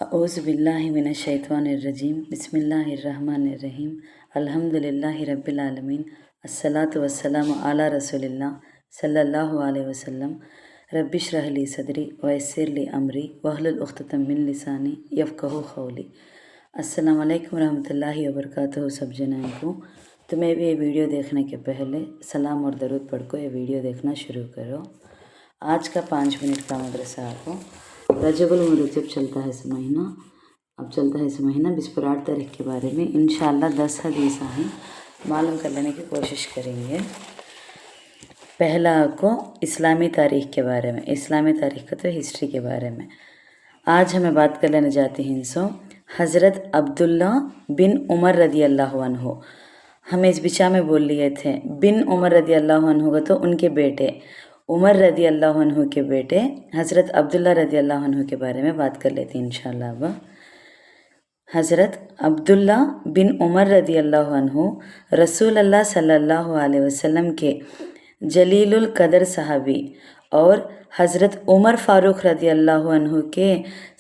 अऊज़ु बिल्लाहि मिनश शैतानिर रजीम बिस्मिल्लाहिर रहमानिर रहीम अल्हम्दुलिल्लाहि रब्बिल आलमीन अस्सलातु वस्सलामु अला रसूलिल्लाह सल्लल्लाहु अलैहि वसल्लम रब्बि इश्रह ली सदरी व यस्सिर ली अमरी वहलुल उक़्दतम मिन लिसानी यफ़क़हू क़ौली। अस्सलामु अलैकुम रहमतुल्लाहि व बरकातुहू सब जनान को। तुम्हें भी ये वीडियो देखने के पहले सलाम और दरूद पढ़ को ये वीडियो देखना शुरू करो। आज का 5 मिनट का मदरसा आपको रजबुल मुरज्जब चलता है इस महीना। अब चलता है इस महीना 28 तारीख के बारे में इंशाअल्लाह 10 हदीस हैं मालूम कर लेने की कोशिश करेंगे। पहला आपको इस्लामी तारीख़ के बारे में, इस्लामी तारीख़ का तो हिस्ट्री के बारे में आज हमें बात कर लेने जाती हैं। सो हज़रत अब्दुल्ला बिन उमर रदी अल्लाह अन्हु, हमें इस बिचा में बोल लिए थे बिन उमर रदी अल्लाह अन्हु का, तो उनके बेटे उमर रदी अल्लाह अन्हु के बेटे हज़रत अब्दुल्ला रदी अल्लाह अन्हु के बारे में बात कर लेते हैं इंशाअल्लाह। अब हज़रत अब्दुल्ला बिन उमर रदी अल्लाह अन्हु रसूल अल्लाह सल्लल्लाहु अलैहि वसल्लम के जलीलुल कदर सहाबी और हज़रत उमर फ़ारूक रदी अल्लाह अन्हु के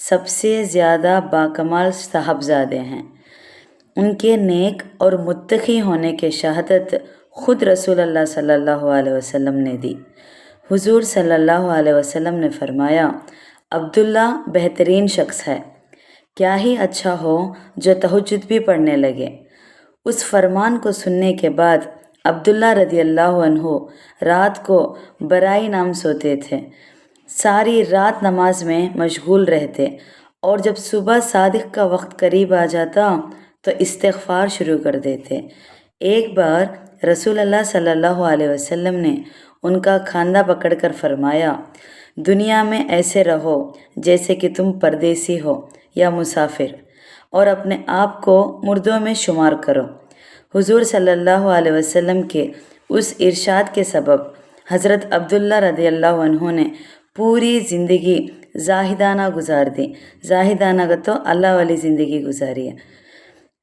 सबसे ज़्यादा बाकमाल साहबजादे हैं। उनके नेक और मुत्तकी होने के शहादत ख़ुद रसूल अल्लाह सल्लल्लाहु अलैहि वसल्लम ने दी। हुजूर सल्लल्लाहु अलैहि वसल्लम ने फरमाया, अब्दुल्ला बेहतरीन शख्स है, क्या ही अच्छा हो जो तहज्जुद भी पढ़ने लगे। उस फरमान को सुनने के बाद अब्दुल्ला रदी अल्लाह अन्हु रात को बराई नाम सोते थे, सारी रात नमाज में मशगूल रहते और जब सुबह सादिक का वक्त करीब आ जाता तो इस्तिग़फ़ार शुरू कर देते। एक बार रसूल अल्लाह सल्लल्लाहु अलैहि वसल्लम ने उनका खांदा पकड़कर फरमाया, दुनिया में ऐसे रहो जैसे कि तुम परदेसी हो या मुसाफिर, और अपने आप को मुर्दों में शुमार करो। हुजूर सल्लल्लाहु अलैहि वसल्लम के उस इरशाद के सबब हज़रत अब्दुल्ला रदी अल्लाह अन्हु ने पूरी ज़िंदगी जाहिदाना गुजार दी। जाहिदाना का तो अल्लाह वाली ज़िंदगी गुजारी है।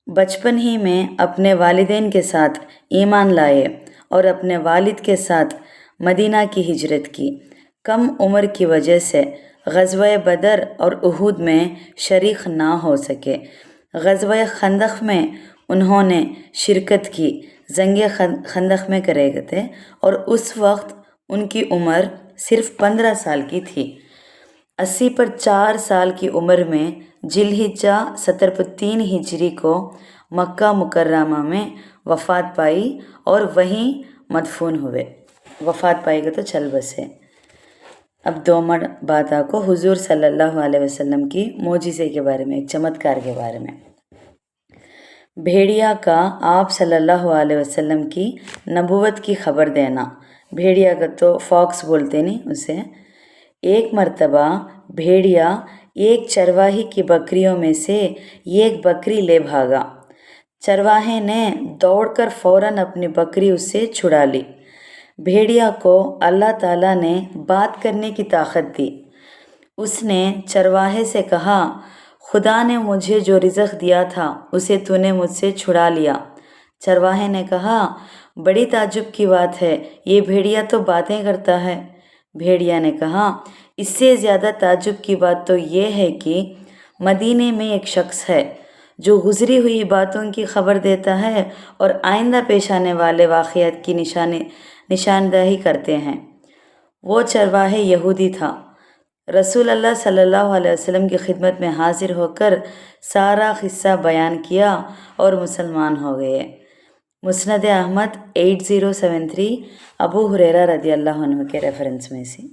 बचपन ही में अपने वालिदैन के साथ ईमान लाए और अपने वालिद के साथ मदीना की हिजरत की। कम उम्र की वजह से ग़ज़वा बदर और उहद में शरीक ना हो सके। ग़ज़वा खंदक में उन्होंने शिरकत की, जंगे खंदक में करे गए थे और उस वक्त उनकी उम्र सिर्फ 15 साल की थी। 80 पर 4 साल की उम्र में जिलहिज्जा 17 हिजरी को मक्का मुकर्रमा में वफ़ात पाई और वहीं मदफून हुए। वफ़ात पाएगा तो चल बसे। अब 2 बात आपको हुजूर सल्लल्लाहु अलैहि वसल्लम की मोजिज़े के बारे में, एक चमत्कार के बारे में। भेड़िया का आप सल्लल्लाहु अलैहि वसल्लम की नबूवत की खबर देना। भेड़िया का तो फॉक्स बोलते नहीं उसे। एक मर्तबा भेड़िया एक चरवाही की बकरियों में से एक बकरी ले भागा। चरवाहे ने दौड़कर फ़ौरन अपनी बकरी उससे छुड़ा ली। भेड़िया को अल्लाह ताला ने बात करने की ताकत दी। उसने चरवाहे से कहा, खुदा ने मुझे जो रिज़्क़ दिया था उसे तूने मुझसे छुड़ा लिया। चरवाहे ने कहा, बड़ी ताज्जुब की बात है, ये भेड़िया तो बातें करता है। भेड़िया ने कहा, इससे ज़्यादा ताज्जुब की बात तो ये है कि मदीने में एक शख्स है जो गुज़री हुई बातों की खबर देता है और आइंदा पेश आने वाले वाक़यात की निशानदही करते हैं। वो चरवाहे यहूदी था। रसूल अल्लाह सल्लल्लाहु अलैहि वसल्लम की खिदमत में हाजिर होकर सारा क़िस्सा बयान किया और मुसलमान हो गए। मुस्नद अहमद 8073 अबू हुरैरा रदी अल्लाह अन्हु के रेफरेंस में से।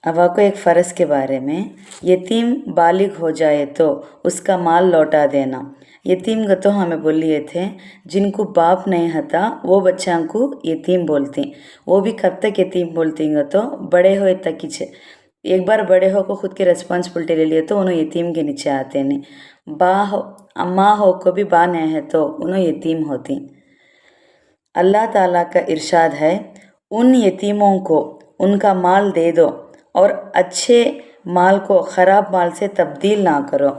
अब आपको एक फ़र्ज़ के बारे में, यतीम बालिग हो जाए तो उसका माल लौटा देना। यतीम का तो हमें बोल लिए थे जिनको बाप नहीं हता वो बच्चा को यतीम बोलते। वो भी कब तक यतीम बोलती तो बड़े हो तक ही। एक बार बड़े हो को खुद की रिस्पॉन्सिबिलिटी ले लिए तो उन्हें यतीम के नीचे आते नहीं। अम्मा हो को भी बा नहीं है तो उन्हें यतीम होती। अल्लाह ताला का इरशाद है, उन यतीमों को उनका माल दे दो और अच्छे माल को ख़राब माल से तब्दील ना करो,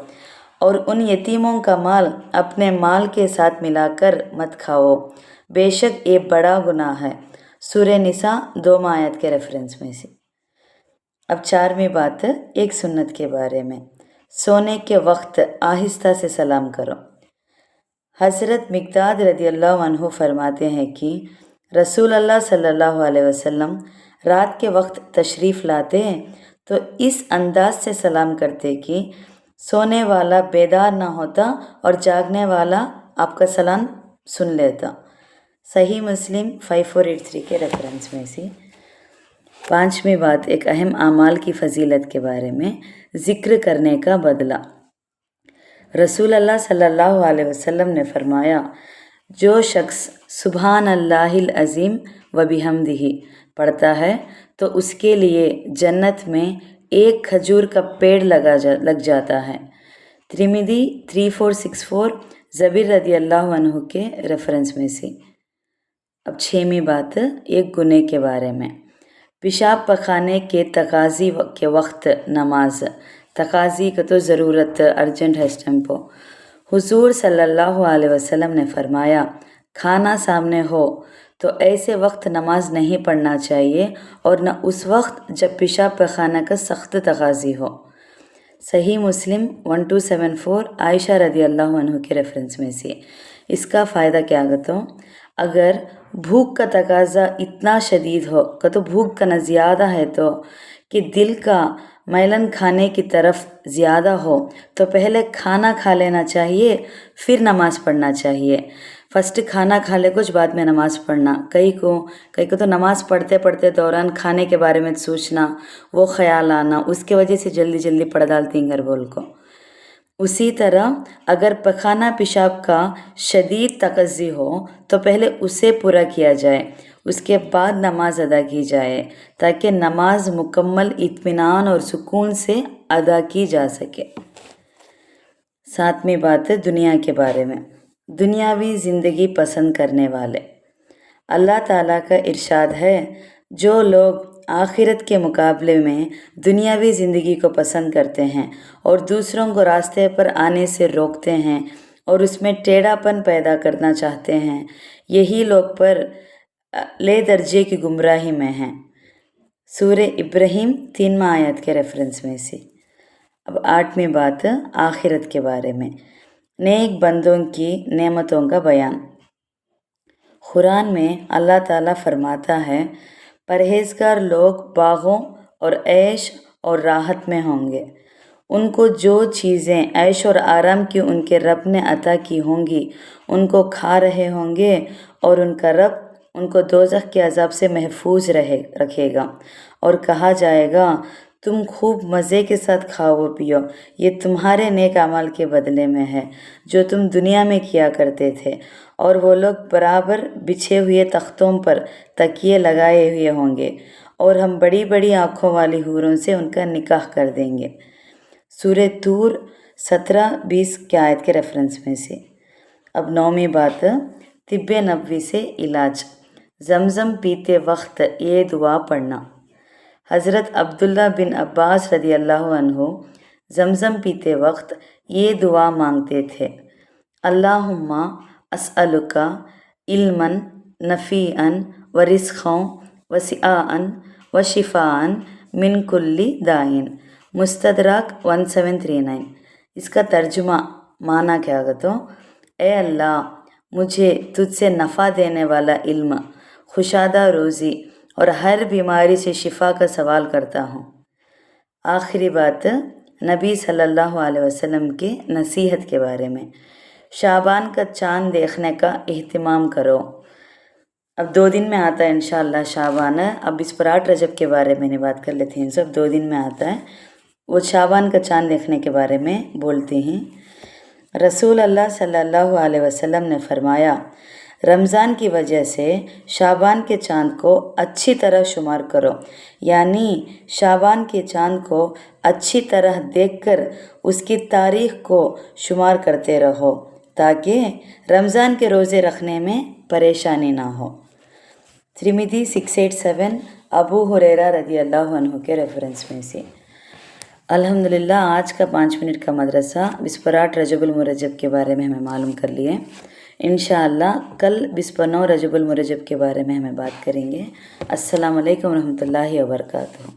और उन यतीमों का माल अपने माल के साथ मिलाकर मत खाओ, बेशक ये बड़ा गुनाह है। सूरह निसा 2 आयत के रेफरेंस में से। अब 4वीं बात एक सुन्नत के बारे में। सोने के वक्त आहिस्ता से सलाम करो। हज़रत मिक़दाद रदियल्लाहु अन्हु फरमाते हैं कि रसूल अल्लाह सल्लल्लाहु अलैहि वसल्लम रात के वक्त तशरीफ़ लाते तो इस अंदाज से सलाम करते कि सोने वाला बेदार ना होता और जागने वाला आपका सलाम सुन लेता। सही मुस्लिम 5483 के रेफरेंस में से। पांचवी बात, एक अहम आमाल की फ़जीलत के बारे में ज़िक्र करने का बदला। रसूल अल्लाह सल्लल्लाहु अलैहि वसल्लम ने फरमाया, जो शख्स सुबहान अल्लाहिल अज़ीम व बिहम्दिही पढ़ता है तो उसके लिए जन्नत में एक खजूर का पेड़ लग जाता है। त्रिमिदी 3464 ज़बीर रदियल्लाहु अन्हु के रेफरेंस में से। अब छठवीं बात, एक गुने के बारे में। पेशाब पखाने के तकाज़ी के वक्त नमाज। तकाज़ी का तो ज़रूरत, अर्जेंट है इस टाइम पर। हुज़ूर सल्लल्लाहु अलैहि वसल्लम ने फरमाया, खाना सामने हो तो ऐसे वक्त नमाज नहीं पढ़ना चाहिए और न उस वक्त जब पेशाब पखाना का सख्त तकाज़ी हो। सही मुस्लिम 1274 आयशा रदियल्लाहु अन्हु के रेफरेंस में से। इसका फ़ायदा क्या तो अगर भूख का तकाज़ा इतना शदीद हो तो भूख का न ज़्यादा है तो कि दिल का मैलन खाने की तरफ ज़्यादा हो तो पहले खाना खा लेना चाहिए, फिर नमाज़ पढ़ना चाहिए। फर्स्ट खाना खा ले कुछ, बाद में नमाज़ पढ़ना। कई को तो नमाज़ पढ़ते पढ़ते दौरान खाने के बारे में सोचना, वो ख्याल आना, उसके वजह से जल्दी जल्दी पढ़ डालती घर बोल को। उसी तरह अगर पखाना पेशाब का शदीद तकज़्ज़ी हो तो पहले उसे पूरा किया जाए, उसके बाद नमाज अदा की जाए ताकि नमाज मुकम्मल इत्मीनान और सुकून से अदा की जा सके। सातवीं बात है दुनिया के बारे में। दुनियावी ज़िंदगी पसंद करने वाले। अल्लाह ताला का इरशाद है, जो लोग आखिरत के मुकाबले में दुनियावी ज़िंदगी को पसंद करते हैं और दूसरों को रास्ते पर आने से रोकते हैं और उसमें टेढ़ापन पैदा करना चाहते हैं, यही लोग पर ले दर्जे की गुमराही में हैं। सूरे इब्राहिम 3 आयत के रेफरेंस में से। अब आठवीं बात, आखिरत के बारे में। नेक बंदों की नेमतों का बयान। कुरान में अल्लाह ताला फरमाता है, परहेज़गार लोग बागों और ऐश और राहत में होंगे। उनको जो चीज़ें ऐश और आराम की उनके रब ने अता की होंगी उनको खा रहे होंगे और उनका रब उनको दोज़ख के अज़ाब से महफूज रखेगा और कहा जाएगा, तुम खूब मज़े के साथ खाओ पियो, ये तुम्हारे नेक अमाल के बदले में है जो तुम दुनिया में किया करते थे। और वो लोग बराबर बिछे हुए तख्तों पर तकिए लगाए हुए होंगे और हम बड़ी बड़ी आँखों वाली हूरों से उनका निकाह कर देंगे। सूरे तूर 17-20 के आयत के रेफरेंस में से। अब नौवीं बात, तिब्बे नबवी से इलाज। जमज़म पीते वक्त ये दुआ पढ़ना। हज़रत अब्दुल्ला बिन अब्बास रदियल्लाहु अन्हु जमज़म पीते वक्त ये दुआ मांगते थे, अल्लाहुम्मा अस्अलुका इल्मन नफ़ीअन व रिज़्क़न वसिआअन व शिफ़ाअन मिन कुल्ली दाइन। मुस्तदरक 1739। इसका तर्जुमा माना क्या तो, ए अल्लाह, मुझे तुझसे नफ़ा देने वाला इल्म, खुशादा रोज़ी और हर बीमारी से शिफा का सवाल करता हूँ। आखिरी बात, नबी सल्लल्लाहु अलैहि वसल्लम की नसीहत के बारे में। शाबान का चाँद देखने का एहतिमाम करो। अब 2 दिन में आता है इंशाअल्लाह शाबान। अब इस पर 8 रजब के बारे में बात कर लेते हैं। सब 2 दिन में आता है। वो शाबान का चाँद देखने के बारे में बोलते हैं। रसूल अल्लाह सल्लल्लाहु अलैहि वसल्लम ने फरमाया, रमज़ान की वजह से शाबान के चाँद को अच्छी तरह शुमार करो, यानी शाबान के चाँद को अच्छी तरह देखकर उसकी तारीख़ को शुमार करते रहो ताकि रमज़ान के रोज़े रखने में परेशानी ना हो। त्रिमिदी 687 अबू हुरैरा रदियल्लाहु अन्हु के रेफरेंस में से। अल्हम्दुलिल्लाह, आज का 5 मिनट का मदरसा बिस्पराट रजबुल मुरज्जब के बारे में हमें मालूम कर लिए। इंशाअल्लाह कल बिस्पनौ रजबुल मुरज्जब के बारे में हमें बात करेंगे। अस्सलामु अलैकुम रहमतुल्लाहि व बरकातुहू।